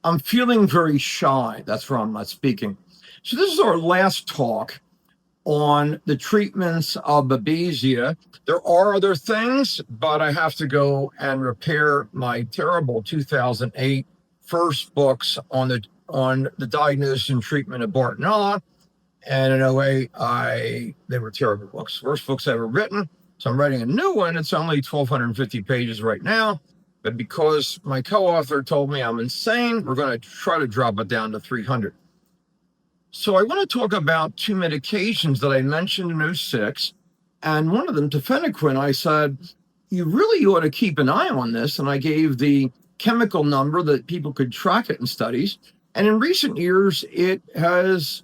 I'm feeling very shy. That's why I'm not speaking. So this is our last talk on the treatments of Babesia. There are other things, but I have to go and repair my terrible 2008 first books on the diagnosis and treatment of Bartonella. And in a way, they were terrible books. Worst books ever written. So I'm writing a new one. It's only 1,250 pages right now. But because my co-author told me I'm insane, we're going to try to drop it down to 300. So I want to talk about two medications that I mentioned in '06. And one of them, Tafenoquine, I said, you really ought to keep an eye on this. And I gave the chemical number that people could track it in studies. And in recent years, it has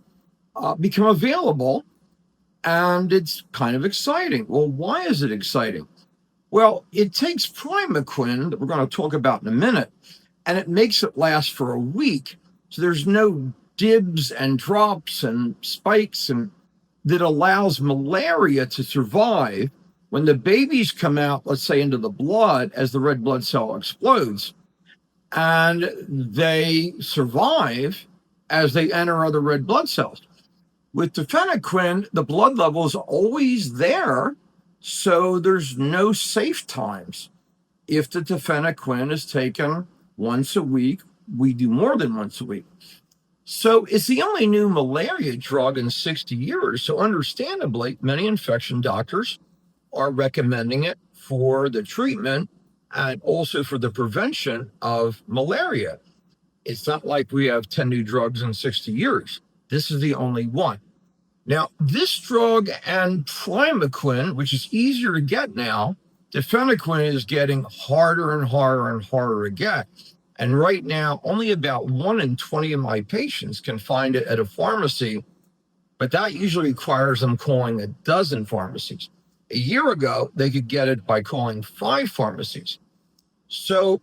become available. And it's kind of exciting. Well, why is it exciting? Well, it takes Primaquine, that we're going to talk about in a minute, and it makes it last for a week. So there's no dibs and drops and spikes, and that allows malaria to survive when the babies come out, let's say, into the blood as the red blood cell explodes. And they survive as they enter other red blood cells. With Tafenoquine, the blood level is always there, so there's no safe times. If the Tafenoquine is taken once a week, we do more than once a week. So it's the only new malaria drug in 60 years. So understandably, many infection doctors are recommending it for the treatment and also for the prevention of malaria. It's not like we have 10 new drugs in 60 years. This is the only one. Now, this drug and Primaquine, which is easier to get now, Tafenoquine is getting harder and harder and harder to get. And right now, only about 1 in 20 of my patients can find it at a pharmacy, but that usually requires them calling a dozen pharmacies. A year ago, they could get it by calling 5 pharmacies. So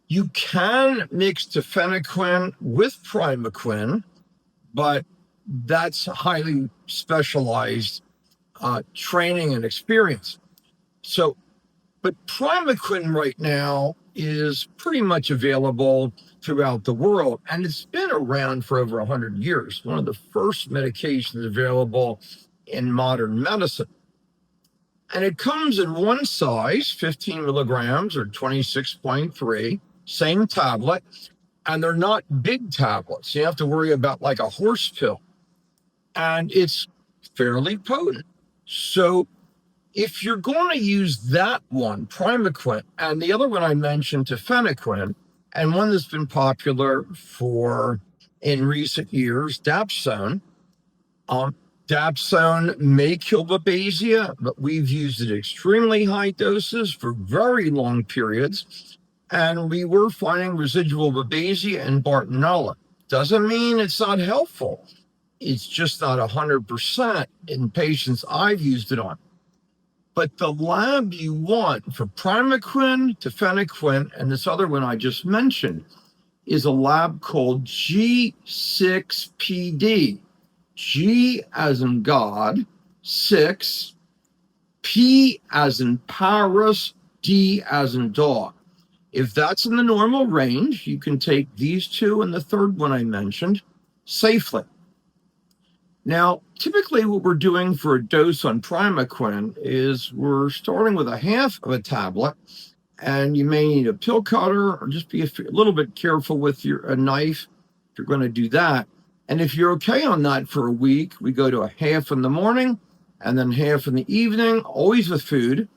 you can mix Tafenoquine with Primaquine, but that's highly specialized training and experience. So, but Primaquine right now is pretty much available throughout the world, and it's been around for over 100 years. One of the first medications available in modern medicine. And it comes in one size, 15 milligrams or 26.3, same tablet, and they're not big tablets. You have to worry about like a horse pill. And it's fairly potent. So if you're going to use that one, Primaquine, and the other one I mentioned, Tafenoquine, and one that's been popular for in recent years, Dapsone. Dapsone may kill Babesia, but we've used it at extremely high doses for very long periods. And we were finding residual Babesia and Bartonella. Doesn't mean it's not helpful. It's just not 100% in patients I've used it on. But the lab you want for Primaquine, Tafenoquine, and this other one I just mentioned is a lab called G6PD. G as in God, 6, P as in Paris, D as in dog. If that's in the normal range, you can take these two and the third one I mentioned safely. Now, typically what we're doing for a dose on Primaquine is we're starting with a half of a tablet, and you may need a pill cutter or just be a little bit careful with a knife if you're going to do that. And if you're okay on that for a week, we go to a half in the morning and then half in the evening, always with food.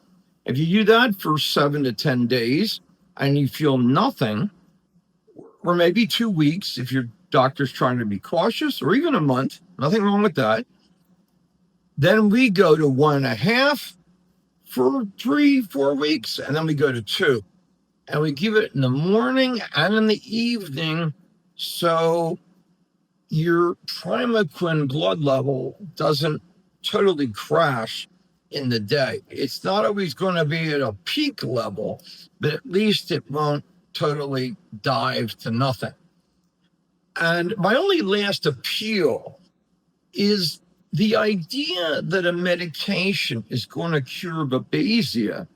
If you do that for 7 to 10 days and you feel nothing, or maybe 2 weeks if your doctor's trying to be cautious, or even a month, nothing wrong with that, then we go to 1.5 for 3-4 weeks, and then we go to 2. And we give it in the morning and in the evening so your Primaquine blood level doesn't totally crash in the day. It's not always going to be at a peak level, but at least it won't totally dive to nothing. And my only last appeal is the idea that a medication is going to cure Babesia,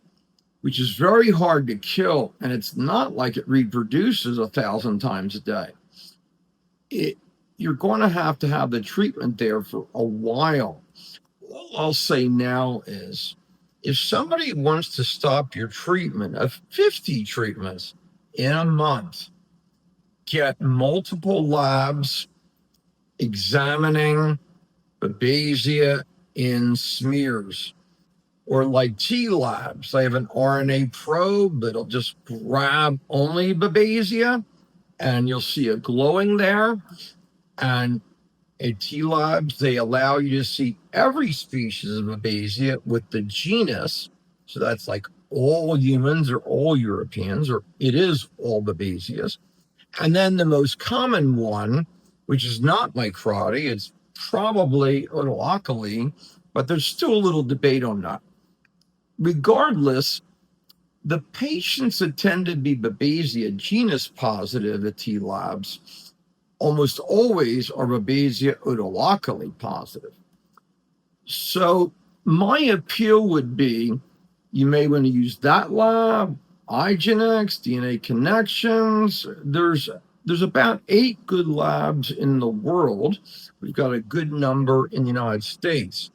which is very hard to kill, and it's not like it reproduces 1,000 times a day. you're going to have the treatment there for a while. All I'll say now is if somebody wants to stop your treatment of 50 treatments in a month, get multiple labs examining Babesia in smears. Or like T labs, they have an RNA probe that'll just grab only Babesia and you'll see a glowing there. And at T labs, they allow you to see every species of Babesia with the genus. So that's like all humans or all Europeans, or it is all Babesias. And then the most common one, which is not microti, it's probably otolocally, but there's still a little debate on that. Regardless, the patients that tend to be Babesia genus positive at T labs almost always are Babesia otolocally positive. So my appeal would be you may want to use that lab, iGenX, DNA Connections. There's about 8 good labs in the world. We've got a good number in the United States.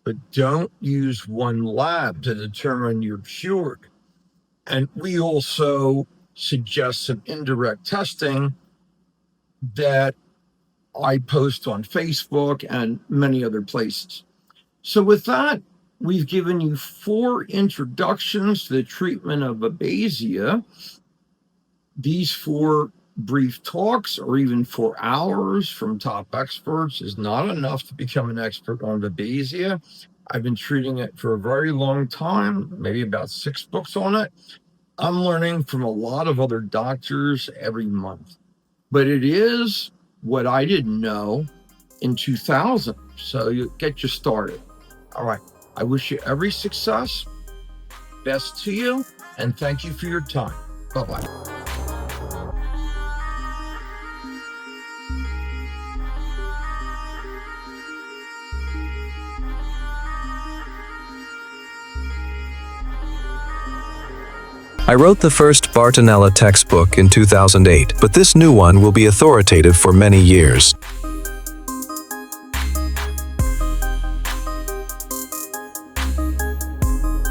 But don't use one lab to determine you're cured. And we also suggest some indirect testing that I post on Facebook and many other places. So with that, we've given you 4 introductions to the treatment of Babesia. These 4 brief talks, or even 4 hours from top experts, is not enough to become an expert on Babesia. I've been treating it for a very long time, maybe about 6 books on it. I'm learning from a lot of other doctors every month. But it is what I didn't know in 2000. So you get you started. All right. I wish you every success. Best to you. And thank you for your time. Bye-bye. I wrote the first Bartonella textbook in 2008, but this new one will be authoritative for many years.